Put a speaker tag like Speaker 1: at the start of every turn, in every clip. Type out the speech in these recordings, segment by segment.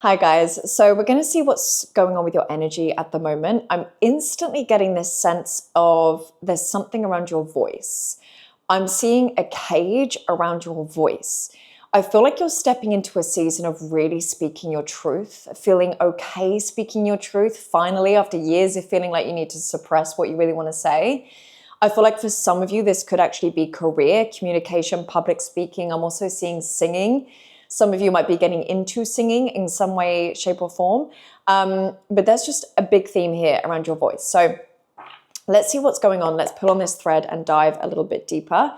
Speaker 1: Hi guys, so we're going to see what's going on with your energy at the moment. I'm instantly getting this sense of there's something around your voice. I'm seeing a cage around your voice. I feel like you're stepping into a season of really speaking your truth, feeling okay speaking your truth, finally, after years of feeling like you need to suppress what you really want to say. I feel like for some of you, this could actually be career, communication, public speaking. I'm also seeing singing. Some of you might be getting into singing in some way, shape, or form. But there's just a big theme here around your voice. So let's see what's going on. Let's pull on this thread and dive a little bit deeper.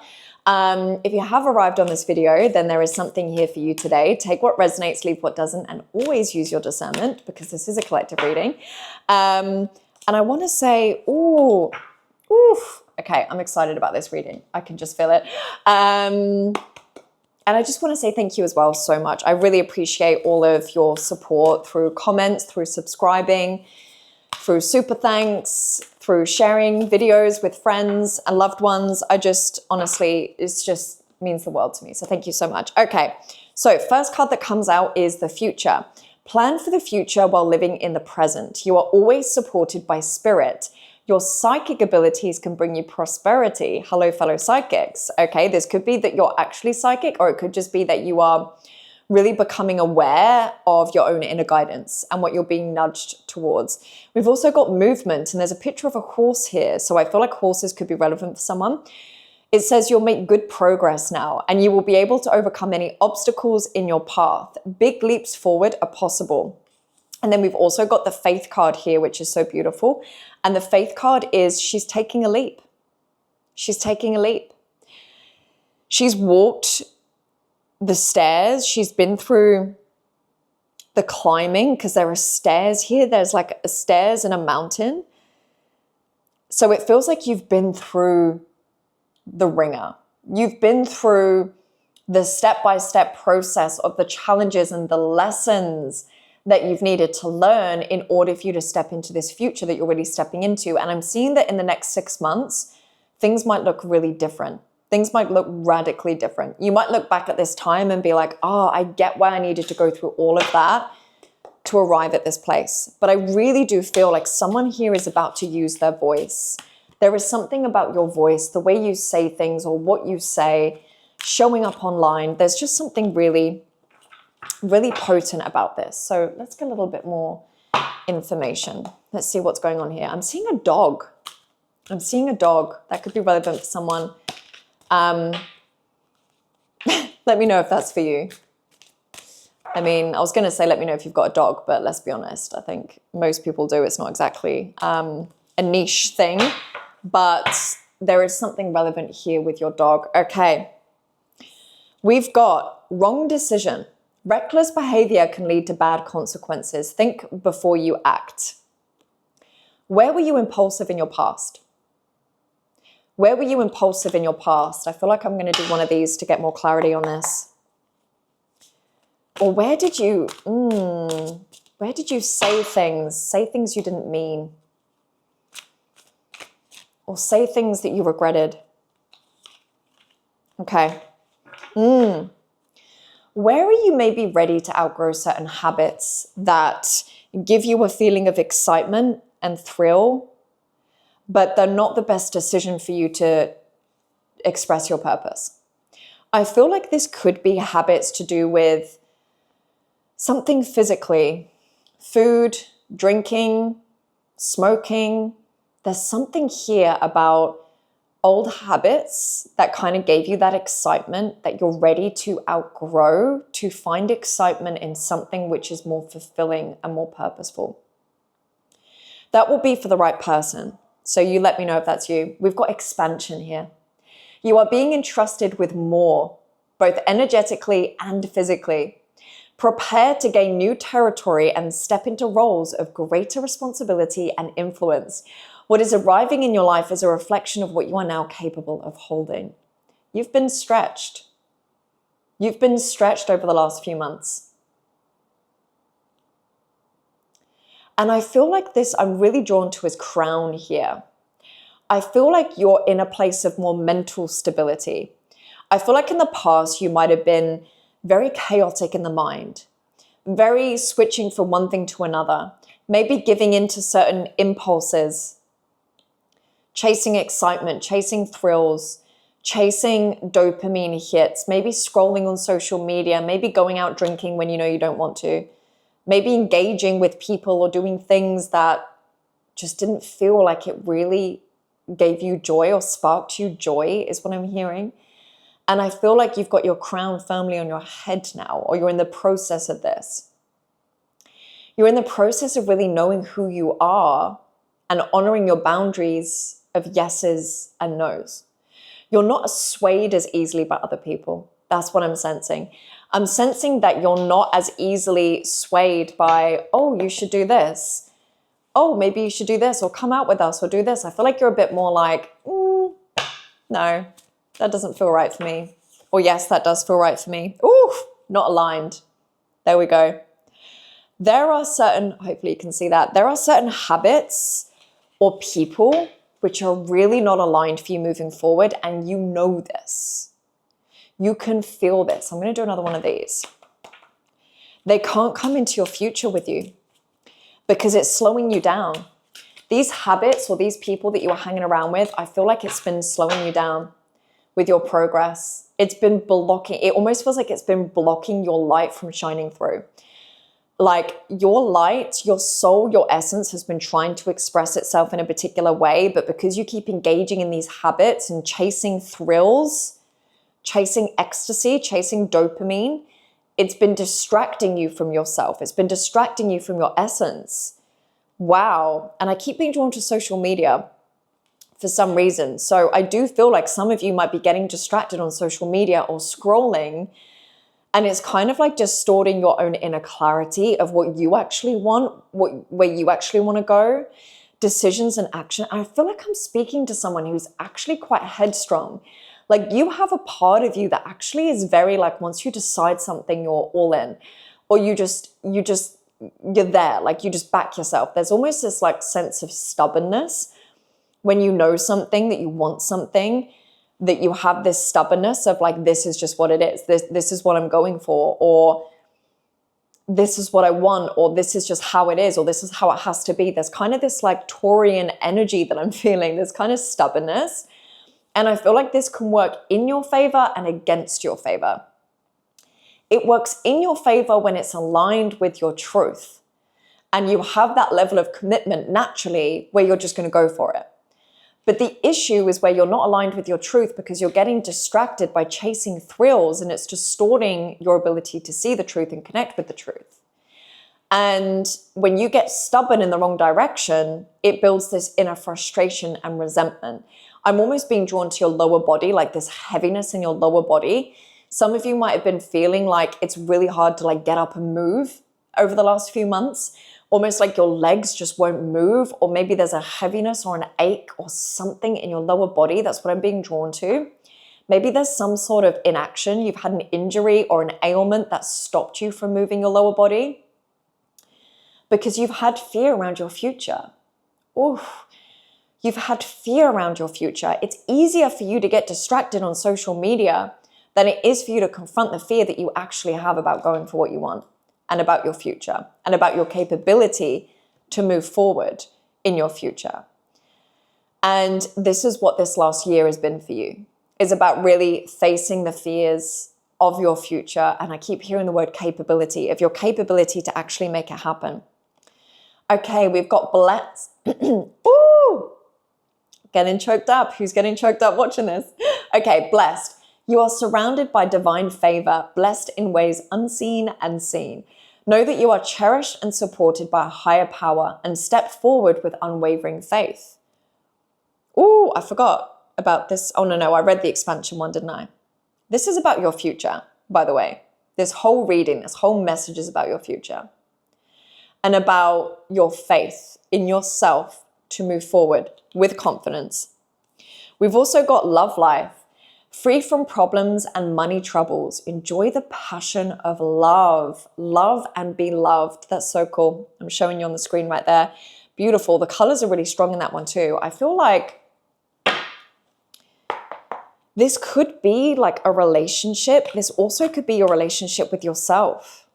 Speaker 1: If you have arrived on this video, then there is something here for you today. Take what resonates, leave what doesn't, and always use your discernment because this is a collective reading. And I want to say, okay, I'm excited about this reading. I can just feel it. And I just want to say thank you as well so much. I really appreciate all of your support through comments, through subscribing, through super thanks, through sharing videos with friends and loved ones. I just, honestly, it just means the world to me. So thank you so much. Okay, so first card that comes out is the future. Plan for the future while living in the present. You are always supported by spirit. Your psychic abilities can bring you prosperity. Hello, fellow psychics. Okay, this could be that you're actually psychic, or it could just be that you are really becoming aware of your own inner guidance and what you're being nudged towards. We've also got movement, and there's a picture of a horse here. So I feel like horses could be relevant for someone. It says you'll make good progress now, and you will be able to overcome any obstacles in your path. Big leaps forward are possible. And then we've also got the faith card here, which is so beautiful. And the faith card is she's taking a leap. She's taking a leap. She's walked the stairs. She's been through the climbing because there are stairs here. There's like a stairs and a mountain. So it feels like you've been through the ringer. You've been through the step-by-step process of the challenges and the lessons that you've needed to learn in order for you to step into this future that you're really stepping into. And I'm seeing that in the next 6 months, things might look really different. Things might look radically different. You might look back at this time and be like, oh, I get why I needed to go through all of that to arrive at this place. But I really do feel like someone here is about to use their voice. There is something about your voice, the way you say things or what you say, showing up online. There's just something really potent about this. So let's get a little bit more information. Let's see what's going on here. I'm seeing a dog. I'm seeing a dog. That could be relevant for someone. Let me know if that's for you. I mean, I was going to say let me know if you've got a dog, but let's be honest. I think most people do. It's not exactly a niche thing, but there is something relevant here with your dog. Okay. We've got wrong decision. Reckless behavior can lead to bad consequences. Think before you act. Where were you impulsive in your past? Where were you impulsive in your past? I feel like I'm going to do one of these to get more clarity on this. Or where did you say things you didn't mean? Or say things that you regretted? Okay. Where are you maybe ready to outgrow certain habits that give you a feeling of excitement and thrill, but they're not the best decision for you to express your purpose? I feel like this could be habits to do with something physically, food, drinking, smoking. There's something here about old habits that kind of gave you that excitement that you're ready to outgrow, to find excitement in something which is more fulfilling and more purposeful. That will be for the right person. So you let me know if that's you. We've got expansion here. You are being entrusted with more, both energetically and physically. Prepare to gain new territory and step into roles of greater responsibility and influence. What is arriving in your life is a reflection of what you are now capable of holding. You've been stretched. You've been stretched over the last few months. And I feel like this, I'm really drawn to his crown here. I feel like you're in a place of more mental stability. I feel like in the past you might have been very chaotic in the mind, very switching from one thing to another, maybe giving in to certain impulses, chasing excitement, chasing thrills, chasing dopamine hits, maybe scrolling on social media, maybe going out drinking when you know you don't want to, maybe engaging with people or doing things that just didn't feel like it really gave you joy or sparked you joy, is what I'm hearing. And I feel like you've got your crown firmly on your head now, or you're in the process of this. You're in the process of really knowing who you are and honoring your boundaries of yeses and nos. You're not swayed as easily by other people. That's what I'm sensing. I'm sensing that you're not as easily swayed by, oh, you should do this. Oh, maybe you should do this, or come out with us, or do this. I feel like you're a bit more like, no, that doesn't feel right for me. Or yes, that does feel right for me. Ooh, not aligned. There we go. There are certain, hopefully you can see that, there are certain habits or people which are really not aligned for you moving forward, and you know this. You can feel this. I'm going to do another one of these. They can't come into your future with you because it's slowing you down. These habits or these people that you are hanging around with, I feel like it's been slowing you down with your progress. It's been blocking, it almost feels like it's been blocking your light from shining through. Like your light, your soul, your essence has been trying to express itself in a particular way, but because you keep engaging in these habits and chasing thrills, chasing ecstasy, chasing dopamine, it's been distracting you from yourself. It's been distracting you from your essence. Wow. And I keep being drawn to social media for some reason. So I do feel like some of you might be getting distracted on social media or scrolling, and it's kind of like distorting your own inner clarity of what you actually want, where you actually want to go, decisions and action. I feel like I'm speaking to someone who's actually quite headstrong. Like you have a part of you that actually is very like, once you decide something, you're all in, or you're there, like you just back yourself. There's almost this like sense of stubbornness when you know something, that you want something, that you have this stubbornness of like, this is just what it is. This is what I'm going for, or this is what I want, or this is just how it is, or this is how it has to be. There's kind of this like Taurian energy that I'm feeling, this kind of stubbornness. And I feel like this can work in your favor and against your favor. It works in your favor when it's aligned with your truth and you have that level of commitment naturally where you're just going to go for it. But the issue is where you're not aligned with your truth because you're getting distracted by chasing thrills, and it's distorting your ability to see the truth and connect with the truth. And when you get stubborn in the wrong direction, it builds this inner frustration and resentment. I'm almost being drawn to your lower body, like this heaviness in your lower body. Some of you might have been feeling like it's really hard to like get up and move over the last few months, almost like your legs just won't move, or maybe there's a heaviness or an ache or something in your lower body. That's what I'm being drawn to. Maybe there's some sort of inaction. You've had an injury or an ailment that stopped you from moving your lower body because you've had fear around your future. Oof. You've had fear around your future. It's easier for you to get distracted on social media than it is for you to confront the fear that you actually have about going for what you want, and about your future, and about your capability to move forward in your future. And this is what this last year has been for you, is about really facing the fears of your future. And I keep hearing the word capability, of your capability to actually make it happen. Okay, we've got blessed. Ooh, getting choked up. Who's getting choked up watching this? Okay, blessed. You are surrounded by divine favor, blessed in ways unseen and seen. Know that you are cherished and supported by a higher power, and step forward with unwavering faith. Ooh, I forgot about this. Oh, no, I read the expansion one, didn't I? This is about your future, by the way. This whole reading, this whole message is about your future and about your faith in yourself to move forward with confidence. We've also got love life. Free from problems and money troubles. Enjoy the passion of love. Love and be loved. That's so cool. I'm showing you on the screen right there. Beautiful. The colors are really strong in that one too. I feel like this could be like a relationship. This also could be your relationship with yourself.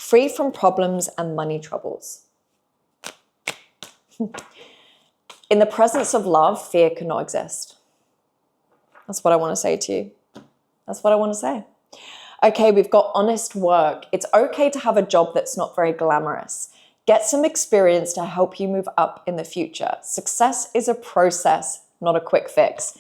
Speaker 1: free from problems and money troubles. In the presence of love, fear cannot exist. That's what I want to say to you. That's what I want to say. Okay, we've got honest work. It's okay to have a job that's not very glamorous. Get some experience to help you move up in the future. Success is a process, not a quick fix.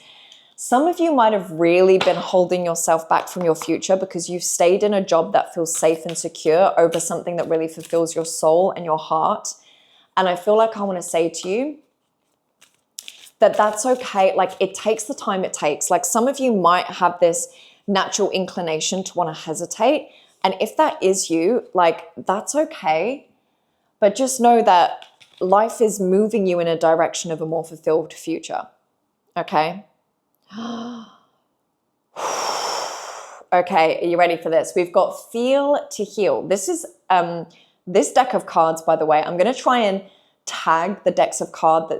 Speaker 1: Some of you might have really been holding yourself back from your future because you've stayed in a job that feels safe and secure over something that really fulfills your soul and your heart. And I feel like I want to say to you that that's okay. Like, it takes the time it takes. Like, some of you might have this natural inclination to want to hesitate. And if that is you, like, that's okay. But just know that life is moving you in a direction of a more fulfilled future. Okay? Okay, are you ready for this? We've got feel to heal. This is this deck of cards, by the way. I'm going to try and tag the decks of cards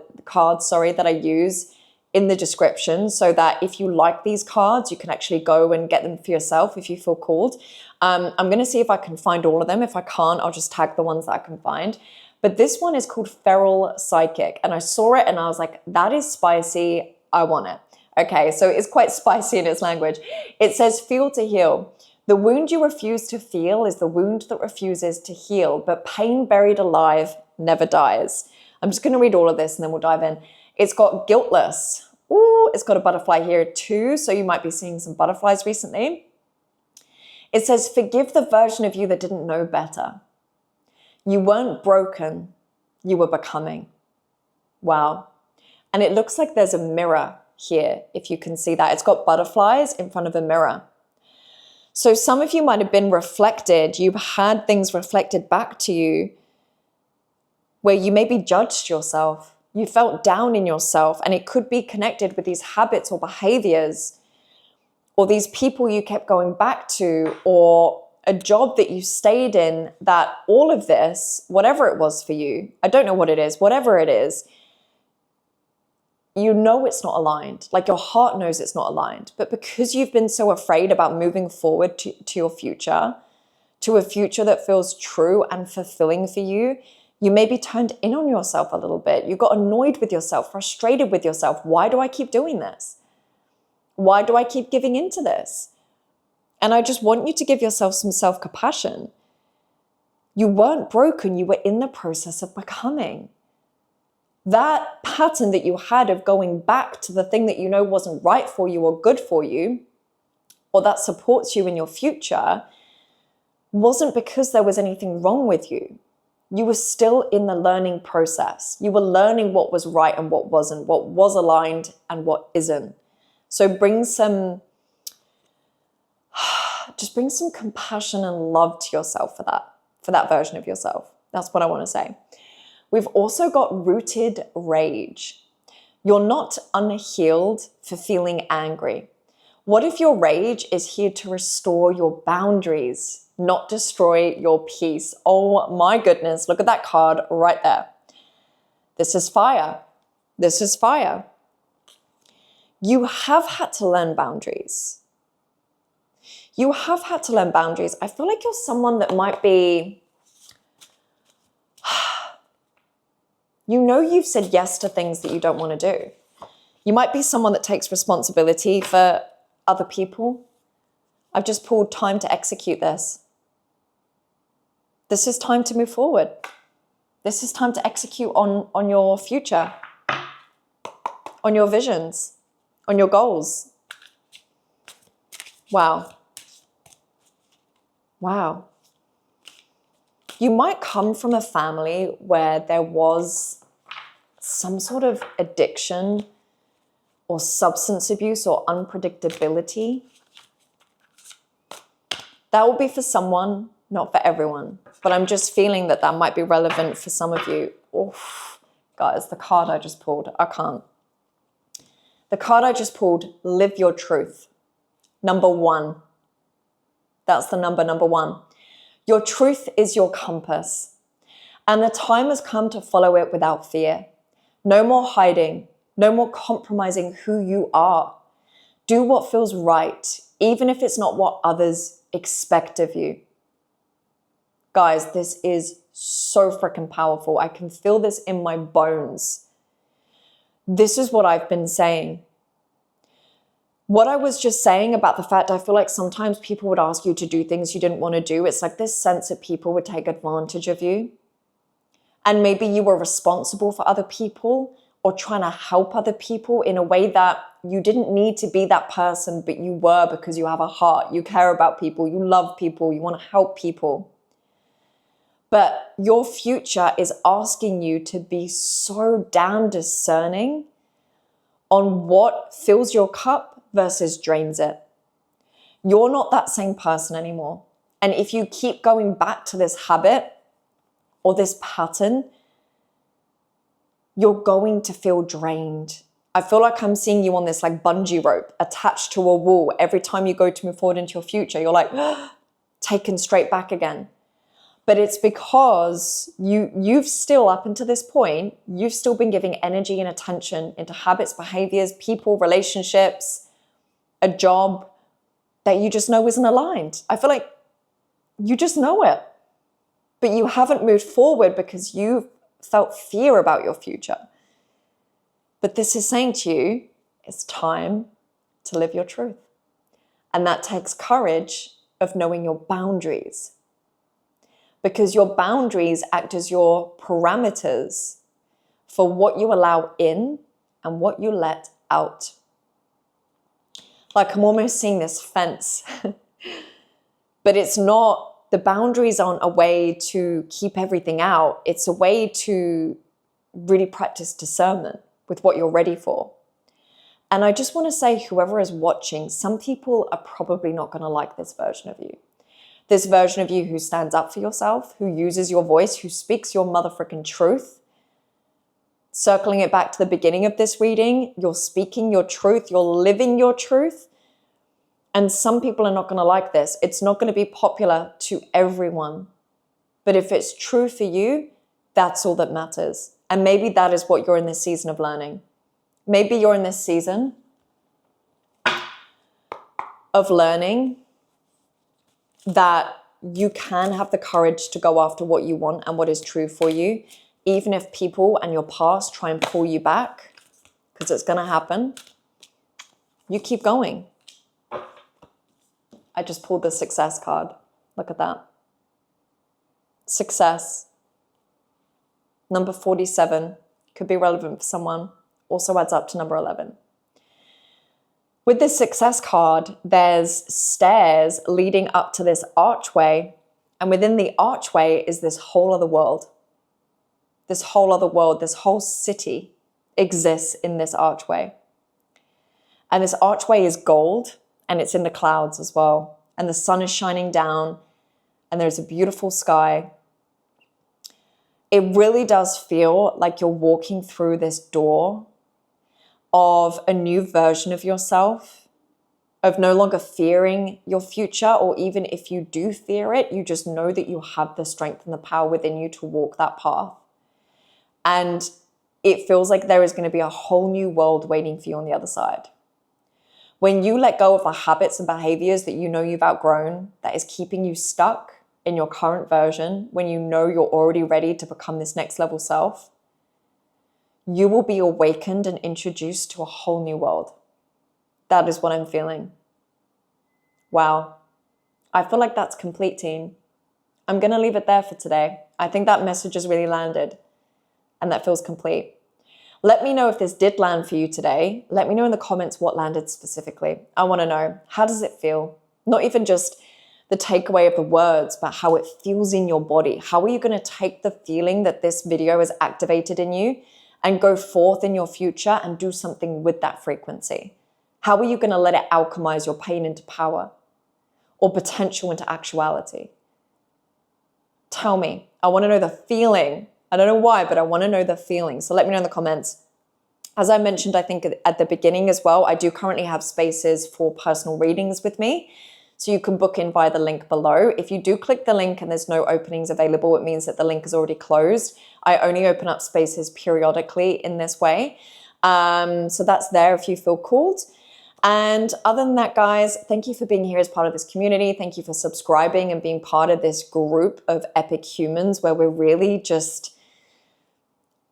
Speaker 1: that I use in the description, so that if you like these cards, you can actually go and get them for yourself if you feel called. I'm going to see if I can find all of them. If I can't, I'll just tag the ones that I can find. But this one is called Feral Psychic, and I saw it and I was like, that is spicy. I want it. Okay, so it's quite spicy in its language. It says, feel to heal. The wound you refuse to feel is the wound that refuses to heal, but pain buried alive never dies. I'm just going to read all of this and then we'll dive in. It's got guiltless. Ooh, it's got a butterfly here too, so you might be seeing some butterflies recently. It says, forgive the version of you that didn't know better. You weren't broken, you were becoming. Wow. And it looks like there's a mirror here, if you can see that. It's got butterflies in front of a mirror. So some of you might have been reflected. You've had things reflected back to you where you maybe judged yourself. You felt down in yourself, and it could be connected with these habits or behaviors or these people you kept going back to, or a job that you stayed in, that all of this, whatever it was for you, I don't know what it is, whatever it is, you know it's not aligned. Like, your heart knows it's not aligned. But because you've been so afraid about moving forward to your future, to a future that feels true and fulfilling for you, you maybe turned in on yourself a little bit. You got annoyed with yourself, frustrated with yourself. Why do I keep doing this? Why do I keep giving into this? And I just want you to give yourself some self-compassion. You weren't broken. You were in the process of becoming. That pattern that you had of going back to the thing that you know wasn't right for you or good for you, or that supports you in your future, wasn't because there was anything wrong with you. You were still in the learning process. You were learning what was right and what wasn't, what was aligned and what isn't. So just bring some compassion and love to yourself for that version of yourself. That's what I want to say. We've also got rooted rage. You're not unhealed for feeling angry. What if your rage is here to restore your boundaries, not destroy your peace? Oh my goodness, look at that card right there. This is fire. This is fire. You have had to learn boundaries. You have had to learn boundaries. I feel like you're someone that might be, you know, you've said yes to things that you don't want to do. You might be someone that takes responsibility for other people. I've just pulled time to execute this. This is time to move forward. This is time to execute on your future, on your visions, on your goals. Wow. Wow. You might come from a family where there was some sort of addiction or substance abuse or unpredictability. That will be for someone, not for everyone. But I'm just feeling that that might be relevant for some of you. Oof, guys, the card I just pulled, I can't. The card I just pulled, live your truth. Number 1. That's the number 1. Your truth is your compass, and the time has come to follow it without fear. No more hiding, no more compromising who you are. Do what feels right, even if it's not what others expect of you. Guys, this is so freaking powerful. I can feel this in my bones. This is what I've been saying. What I was just saying about the fact I feel like sometimes people would ask you to do things you didn't want to do. It's like this sense that people would take advantage of you. And maybe you were responsible for other people or trying to help other people in a way that you didn't need to be that person, but you were because you have a heart. You care about people. You love people. You want to help people. But your future is asking you to be so damn discerning on what fills your cup versus drains it. You're not that same person anymore. And if you keep going back to this habit or this pattern, you're going to feel drained. I feel like I'm seeing you on this like bungee rope attached to a wall. Every time you go to move forward into your future, you're like taken straight back again. But it's because you've still, up until this point, you've still been giving energy and attention into habits, behaviors, people, relationships, a job that you just know isn't aligned. I feel like you just know it, but you haven't moved forward because you've felt fear about your future. But this is saying to you, it's time to live your truth. And that takes courage of knowing your boundaries. Because your boundaries act as your parameters for what you allow in and what you let out. Like I'm almost seeing this fence, but it's not, the boundaries aren't a way to keep everything out. It's a way to really practice discernment with what you're ready for. And I just want to say, whoever is watching, some people are probably not going to like this version of you. This version of you who stands up for yourself, who uses your voice, who speaks your motherfucking truth. Circling it back to the beginning of this reading, you're speaking your truth, you're living your truth. And some people are not going to like this. It's not going to be popular to everyone. But if it's true for you, that's all that matters. And maybe that is what you're in this season of learning. Maybe you're in this season of learning that you can have the courage to go after what you want and what is true for you, even if people and your past try and pull you back, because it's going to happen. You keep going. I just pulled the success card. Look at that. Success. Number 47 could be relevant for someone. Also adds up to number 11. With this success card, there's stairs leading up to this archway. And within the archway is this whole other world. This whole other world, this whole city exists in this archway. And this archway is gold and it's in the clouds as well. And the sun is shining down and there's a beautiful sky. It really does feel like you're walking through this door of a new version of yourself, of no longer fearing your future, or even if you do fear it, you just know that you have the strength and the power within you to walk that path. And it feels like there is going to be a whole new world waiting for you on the other side. When you let go of the habits and behaviors that you know you've outgrown, that is keeping you stuck in your current version, when you know you're already ready to become this next level self, you will be awakened and introduced to a whole new world. That is what I'm feeling. Wow. I feel like that's complete, team. I'm going to leave it there for today. I think that message has really landed and that feels complete. Let me know if this did land for you today. Let me know in the comments what landed specifically. I want to know, how does it feel? Not even just the takeaway of the words, but how it feels in your body. How are you going to take the feeling that this video has activated in you and go forth in your future and do something with that frequency? How are you going to let it alchemize your pain into power or potential into actuality? Tell me. I want to know the feeling. I don't know why, but I want to know the feeling. So let me know in the comments. As I mentioned, I think at the beginning as well, I do currently have spaces for personal readings with me. So you can book in via the link below. If you do click the link and there's no openings available, it means that the link is already closed. I only open up spaces periodically in this way. So that's there if you feel called. And other than that, guys, thank you for being here as part of this community. Thank you for subscribing and being part of this group of epic humans where we're really just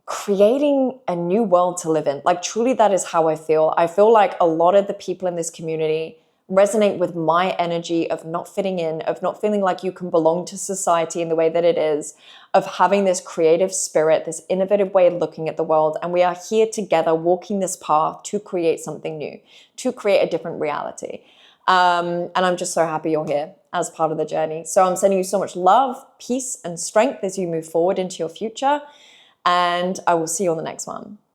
Speaker 1: creating a new world to live in. Like, truly, that is how I feel. I feel like a lot of the people in this community resonate with my energy of not fitting in, of not feeling like you can belong to society in the way that it is, of having this creative spirit, this innovative way of looking at the world. And we are here together walking this path to create something new, to create a different reality. And I'm just so happy you're here as part of the journey. So I'm sending you so much love, peace, and strength as you move forward into your future. And I will see you on the next one.